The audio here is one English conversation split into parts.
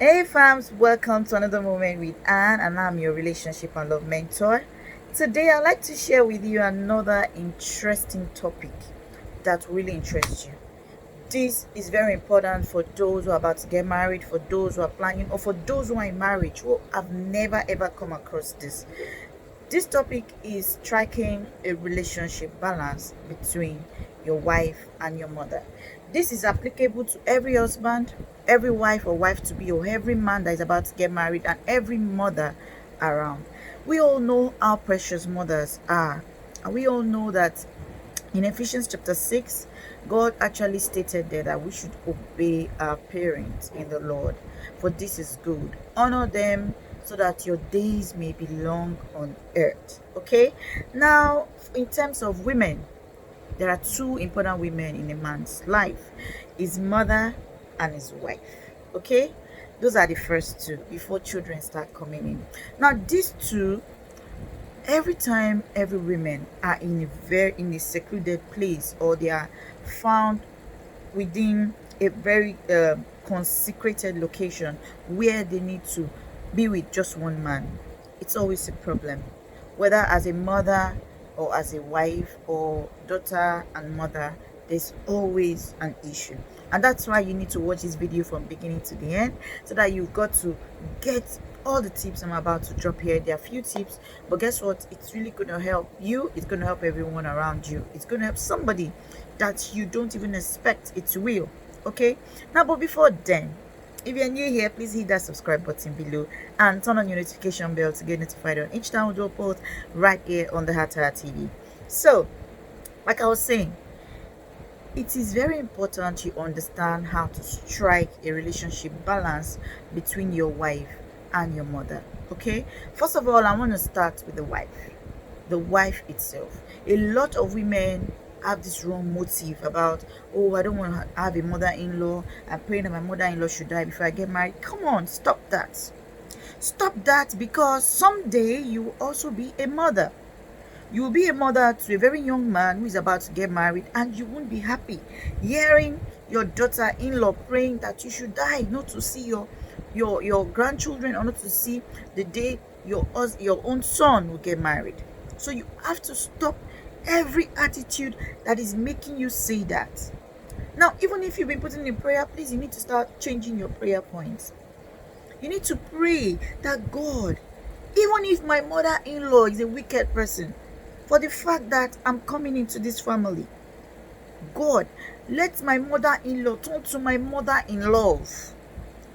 Hey fams, welcome to another moment with Anne, and I'm your relationship and love mentor. Today I'd like to share with you another interesting topic that really interests you. This is very important for those who are about to get married, for those who are planning, or for those who are in marriage who have never ever come across this. This topic is striking a relationship balance between your wife and your mother. This is applicable to every husband, every wife or wife to be, or every man that is about to get married, and every mother around. We all know how precious mothers are, and we all know that in Ephesians chapter 6, God actually stated there that we should obey our parents in the Lord, for this is good. Honor them so that your days may be long on earth. Okay? Now, in terms of women, there are two important women in a man's life: his mother and his wife. Okay? Those are the first two before children start coming in. Now, these two, every time every women are in a secluded place, or they are found within a very consecrated location where they need to be with just one man, it's always a problem, whether as a mother or as a wife or daughter and mother. There's always an issue, and that's why you need to watch this video from beginning to the end, so that you've got to get all the tips I'm about to drop here. There are a few tips, but guess what? It's really going to help you. It's going to help everyone around you. It's going to help somebody that you don't even expect it will. Okay? Now, but before then, if you're new here, please hit that subscribe button below and turn on your notification bell to get notified on each time we do a post right here on the Hatara TV. So, like I was saying, it is very important you understand how to strike a relationship balance between your wife and your mother. Okay, first of all, I want to start with the wife itself. A lot of women have this wrong motive about, oh, I don't want to have a mother-in-law. I'm praying that my mother-in-law should die before I get married. Come on, stop that. Stop that, because someday you will also be a mother. You will be a mother to a very young man who is about to get married, and you won't be happy hearing your daughter-in-law praying that you should die, not to see your grandchildren, or not to see the day your own son will get married. So you have to stop every attitude that is making you say that. Now, even if you've been putting in prayer, please, you need to start changing your prayer points. You need to pray that, God, even if my mother-in-law is a wicked person, for the fact that I'm coming into this family, God, let my mother-in-law turn to my mother-in-law.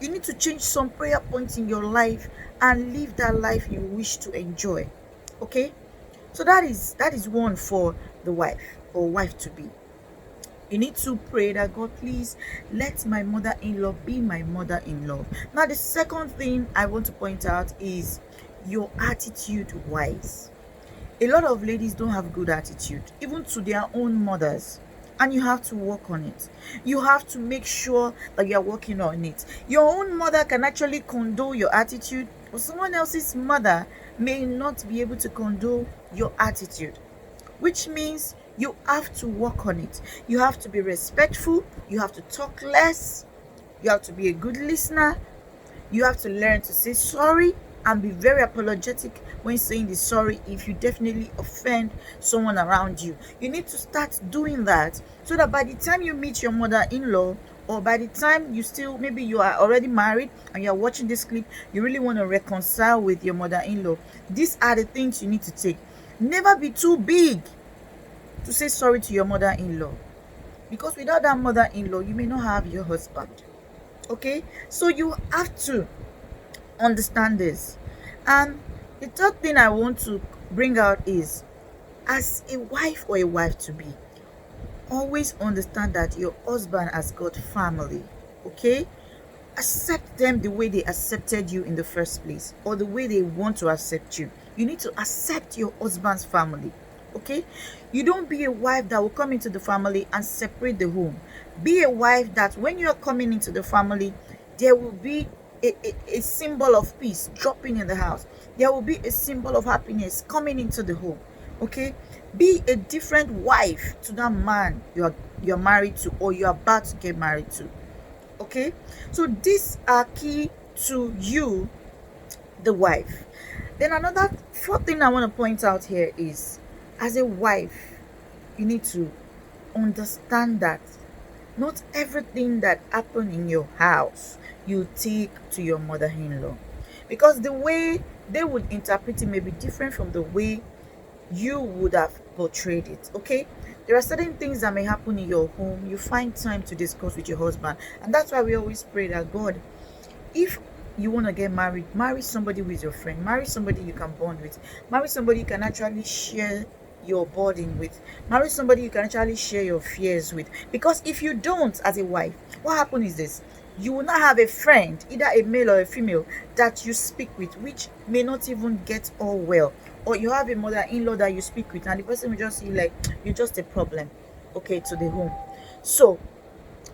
You need to change some prayer points in your life and live that life you wish to enjoy. Okay? So that is one for the wife or wife to be. You need to pray that, God, please let my mother-in-law be my mother-in-law. Now, the second thing I want to point out is your attitude wise. A lot of ladies don't have good attitude, even to their own mothers, and you have to work on it. You have to make sure that you're working on it. Your own mother can actually condone your attitude, but someone else's mother may not be able to condone your attitude, which means you have to work on it. You have to be respectful. You have to talk less. You have to be a good listener. You have to learn to say sorry and be very apologetic when saying the sorry if you definitely offend someone around you. You need to start doing that, so that by the time you meet your mother-in-law, or by the time maybe you are already married and you're watching this clip, you really want to reconcile with your mother-in-law, these are the things you need to take. Never be too big to say sorry to your mother-in-law, because without that mother-in-law, you may not have your husband. Okay, so you have to understand this. And the third thing I want to bring out is, as a wife or a wife to be, always understand that your husband has got family. Okay, accept them the way they accepted you in the first place, or the way they want to accept you. You need to accept your husband's family. Okay, you don't be a wife that will come into the family and separate the home. Be a wife that when you are coming into the family, there will be a symbol of peace dropping in the house. There will be a symbol of happiness coming into the home. Okay, be a different wife to that man you're married to, or you're about to get married to. Okay, so these are key to you, the wife. Then another fourth thing I want to point out here is, as a wife, you need to understand that not everything that happened in your house you take to your mother-in-law, because the way they would interpret it may be different from the way you would have portrayed it. Okay, there are certain things that may happen in your home you find time to discuss with your husband, and that's why we always pray that God, if you want to get married, marry somebody with your friend, marry somebody you can bond with, marry somebody you can actually share your burden with, marry somebody you can actually share your fears with. Because if you don't, as a wife, what happens is this: you will not have a friend, either a male or a female, that you speak with, which may not even get all well. Or you have a mother-in-law that you speak with, and the person will just see like you're just a problem, okay, to the home. So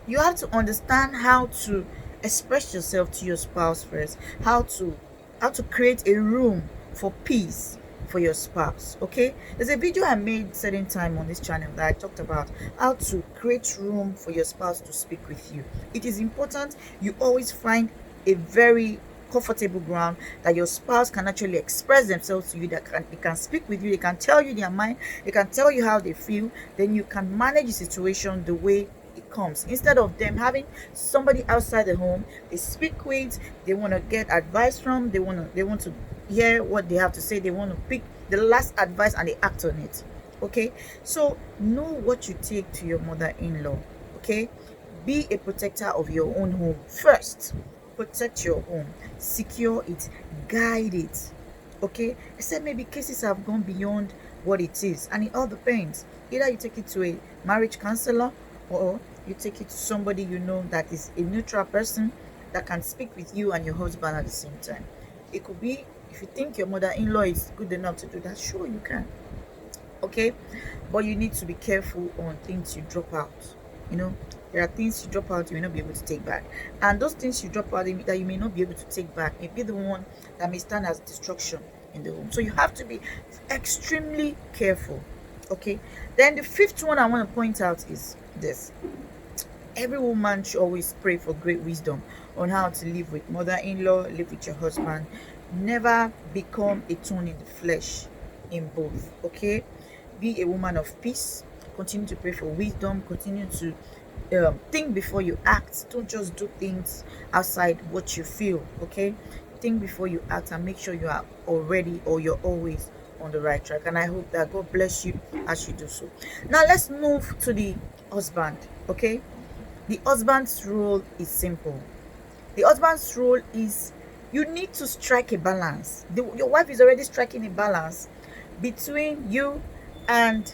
you have to understand how to express yourself to your spouse first, how to create a room for peace for your spouse. Okay, there's a video I made certain time on this channel that I talked about how to create room for your spouse to speak with you. It is important you always find a very comfortable ground that your spouse can actually express themselves to you, that they can speak with you, they can tell you their mind, they can tell you how they feel. Then you can manage the situation the way it comes, instead of them having somebody outside the home they speak with, they want to get advice from, they want to hear what they have to say, they want to pick the last advice and they act on it. Okay, so know what you take to your mother-in-law. Okay, be a protector of your own home first. Protect your home, secure it, guide it. Okay, except maybe cases have gone beyond what it is, and it all depends. Either you take it to a marriage counselor, or you take it to somebody you know that is a neutral person that can speak with you and your husband at the same time. It could be, if you think your mother-in-law is good enough to do that, sure, you can. Okay, but you need to be careful on things you drop out. You know, there are things you drop out you may not be able to take back, and those things you drop out that you may not be able to take back may be the one that may stand as destruction in the home. So you have to be extremely careful. Okay, then the fifth one I want to point out is this: every woman should always pray for great wisdom on how to live with mother-in-law, live with your husband. Never become a thorn in the flesh in both. Okay, be a woman of peace. Continue to pray for wisdom. Continue to think before you act. Don't just do things outside what you feel. Okay, think before you act and make sure you are already, or you're always on the right track. And I hope that God bless you as you do so. Now let's move to the husband. Okay, the husband's role is simple. The husband's role is, you need to strike a balance. Your wife is already striking a balance between you and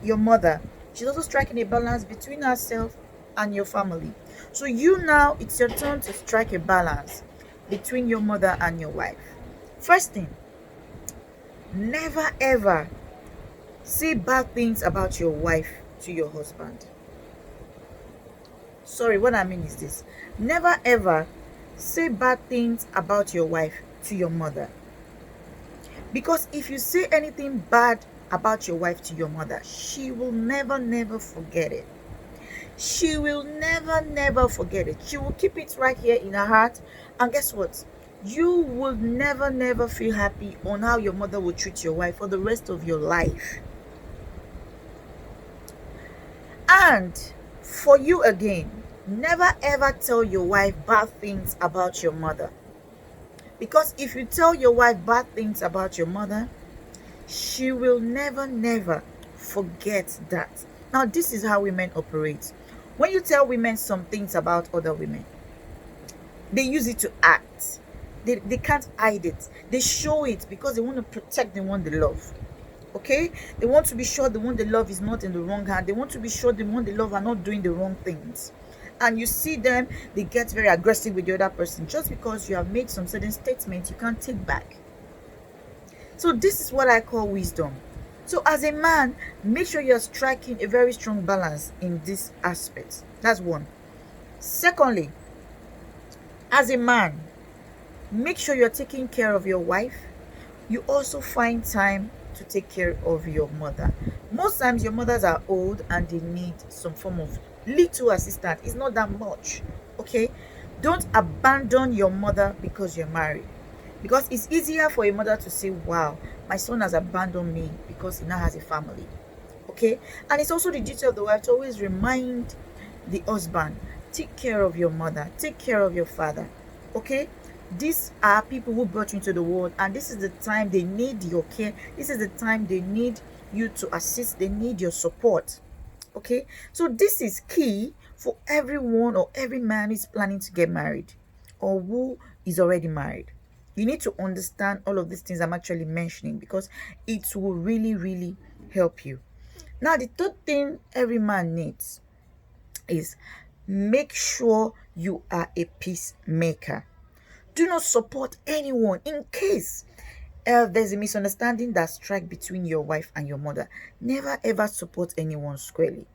your mother. She's also striking a balance between herself and your family. So you now, it's your turn to strike a balance between your mother and your wife. First thing, never ever say bad things about your wife to your husband. Sorry, what I mean is this: never ever say bad things about your wife to your mother. Because if you say anything bad about your wife to your mother, she will never forget it. She will never forget it. She will keep it right here in her heart. And guess what? You will never feel happy on how your mother will treat your wife for the rest of your life. And for you again, never ever tell your wife bad things about your mother. Because if you tell your wife bad things about your mother, she will never forget that. Now, this is how women operate. When you tell women some things about other women, they use it to act. They can't hide it. They show it because they want to protect the one they love. Okay, they want to be sure the one they love is not in the wrong hand. They want to be sure the one they love are not doing the wrong things. And you see them, they get very aggressive with the other person just because you have made some certain statements you can't take back. So this is what I call wisdom. So as a man, make sure you're striking a very strong balance in this aspect. That's one. Secondly, as a man, make sure you're taking care of your wife. You also find time to take care of your mother. Most times your mothers are old and they need some form of little assistance. It's not that much. Okay, Don't abandon your mother because you're married. Because it's easier for a mother to say, wow, my son has abandoned me because he now has a family. Okay? And it's also the duty of the wife to always remind the husband, take care of your mother, take care of your father. Okay? These are people who brought you into the world, and this is the time they need your care. This is the time they need you to assist, they need your support. Okay, so this is key for everyone or every man who's planning to get married or who is already married. You need to understand all of these things I'm actually mentioning, because it will really help you. Now, the third thing every man needs is, make sure you are a peacemaker. Do not support anyone in case there's a misunderstanding that strike between your wife and your mother. Never ever support anyone squarely.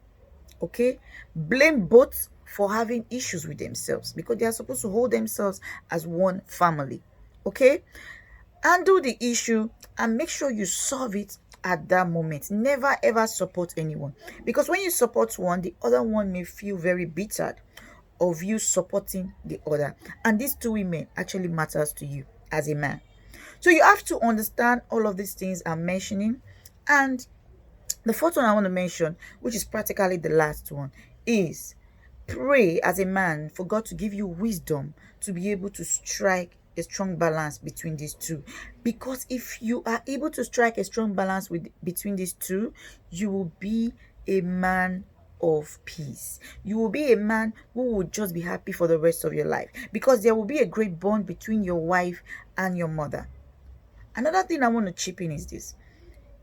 Okay, blame both for having issues with themselves, because they are supposed to hold themselves as one family. Okay, handle the issue and make sure you solve it at that moment. Never ever support anyone, because when you support one, the other one may feel very bitter of you supporting the other, and these two women actually matters to you as a man. So you have to understand all of these things I'm mentioning. And the fourth one I want to mention, which is practically the last one, is pray as a man for God to give you wisdom to be able to strike a strong balance between these two. Because if you are able to strike a strong balance between these two, you will be a man of peace. You will be a man who will just be happy for the rest of your life, because there will be a great bond between your wife and your mother. Another thing I want to chip in is this: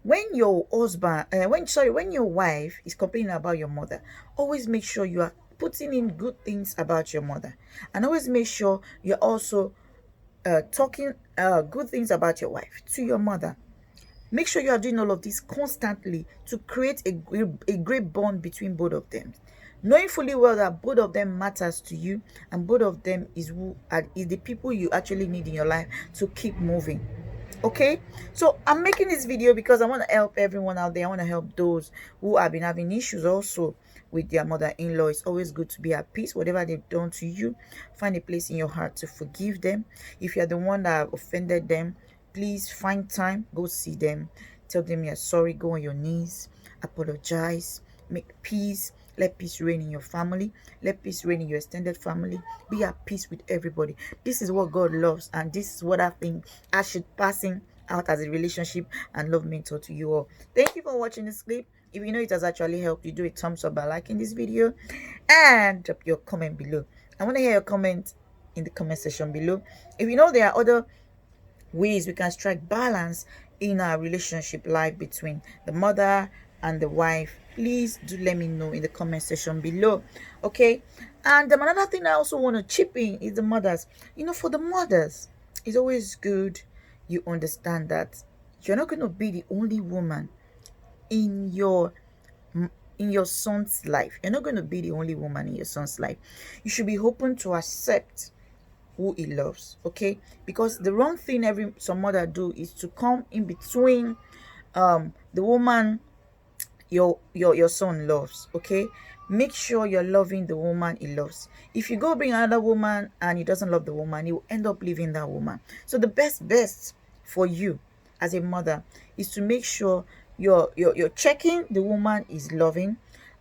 when your husband when your wife is complaining about your mother, always make sure you are putting in good things about your mother, and always make sure you're also talking good things about your wife to your mother. Make sure you are doing all of this constantly to create a great bond between both of them, knowing fully well that both of them matters to you, and both of them is the people you actually need in your life to keep moving. Okay, so I'm making this video because I want to help everyone out there. I want to help those who have been having issues also with their mother-in-law. It's always good to be at peace. Whatever they've done to you, find a place in your heart to forgive them. If you're the one that offended them, please find time, go see them, tell them you're sorry, go on your knees, apologize, make peace. Let peace reign in your family. Let peace reign in your extended family. Be at peace with everybody. This is what God loves, and this is what I think I should passing out as a relationship and love mentor to you all. Thank you for watching this clip. If you know it has actually helped you, do a thumbs up by liking this video and drop your comment below. I want to hear your comment in the comment section below. If you know there are other ways we can strike balance in our relationship life between the mother and the wife, please do let me know in the comment section below. Okay, and another thing I also want to chip in is the mothers. For the mothers, it's always good you understand that you're not going to be the only woman in your son's life. You're not going to be the only woman in your son's life. You should be open to accept who he loves. Okay, because the wrong thing some mother do is to come in between the woman your son loves. Okay, make sure you're loving the woman he loves. If you go bring another woman and he doesn't love the woman, he will end up leaving that woman. So the best for you as a mother is to make sure you're checking the woman is loving,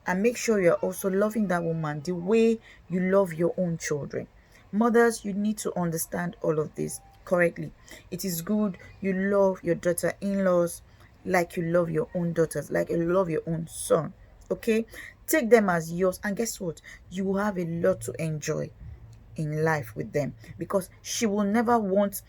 and make sure you're also loving that woman the way you love your own children. Mothers, you need to understand all of this correctly. It is good you love your daughter-in-laws like you love your own daughters, like you love your own son. Okay, take them as yours, and guess what, you will have a lot to enjoy in life with them, because she will never want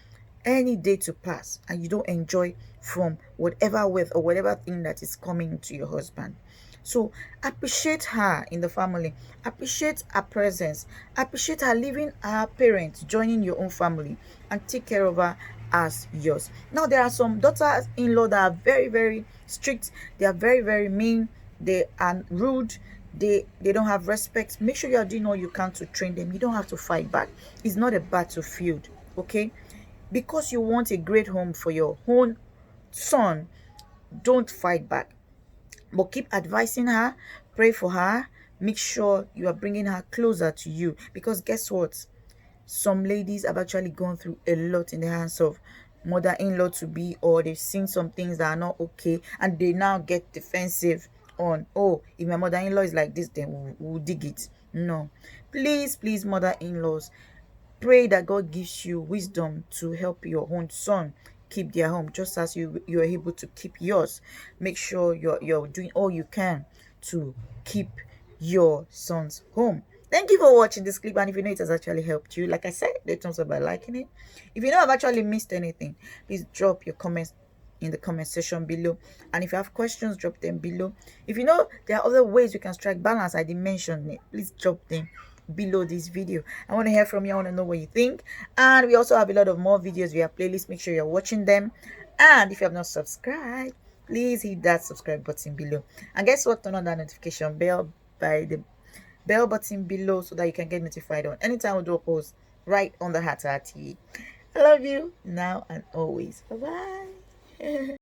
any day to pass and you don't enjoy from whatever wealth or whatever thing that is coming to your husband. So appreciate her in the family, appreciate her presence, appreciate her leaving her parents, joining your own family, and take care of her as yours. Now, there are some daughters-in-law that are very strict. They are very mean. They are rude. They don't have respect. Make sure you are doing all you can to train them. You don't have to fight back. It's not a battlefield. Okay, because you want a great home for your own son, don't fight back, but keep advising her, pray for her, make sure you are bringing her closer to you, because guess what, Some ladies have actually gone through a lot in the hands of mother-in-law to be, or they've seen some things that are not okay, and they now get defensive on, oh, if my mother-in-law is like this, then we'll dig it. No, please, mother-in-laws, pray that God gives you wisdom to help your own son keep their home, just as you're able to keep yours. Make sure you're doing all you can to keep your son's home. Thank you for watching this clip, and if you know it has actually helped you, like I said, the thumbs up by liking it. If you know I've actually missed anything, please drop your comments in the comment section below, and if you have questions, drop them below. If you know there are other ways you can strike balance, I didn't mention it, please drop them below this video. I want to hear from you. I want to know what you think. And we also have a lot of more videos via playlist. Make sure you're watching them. And if you have not subscribed, please hit that subscribe button below. And guess what? Turn on that notification bell by the bell button below so that you can get notified on anytime we do a post right on the Heart TV. I love you now and always. Bye bye.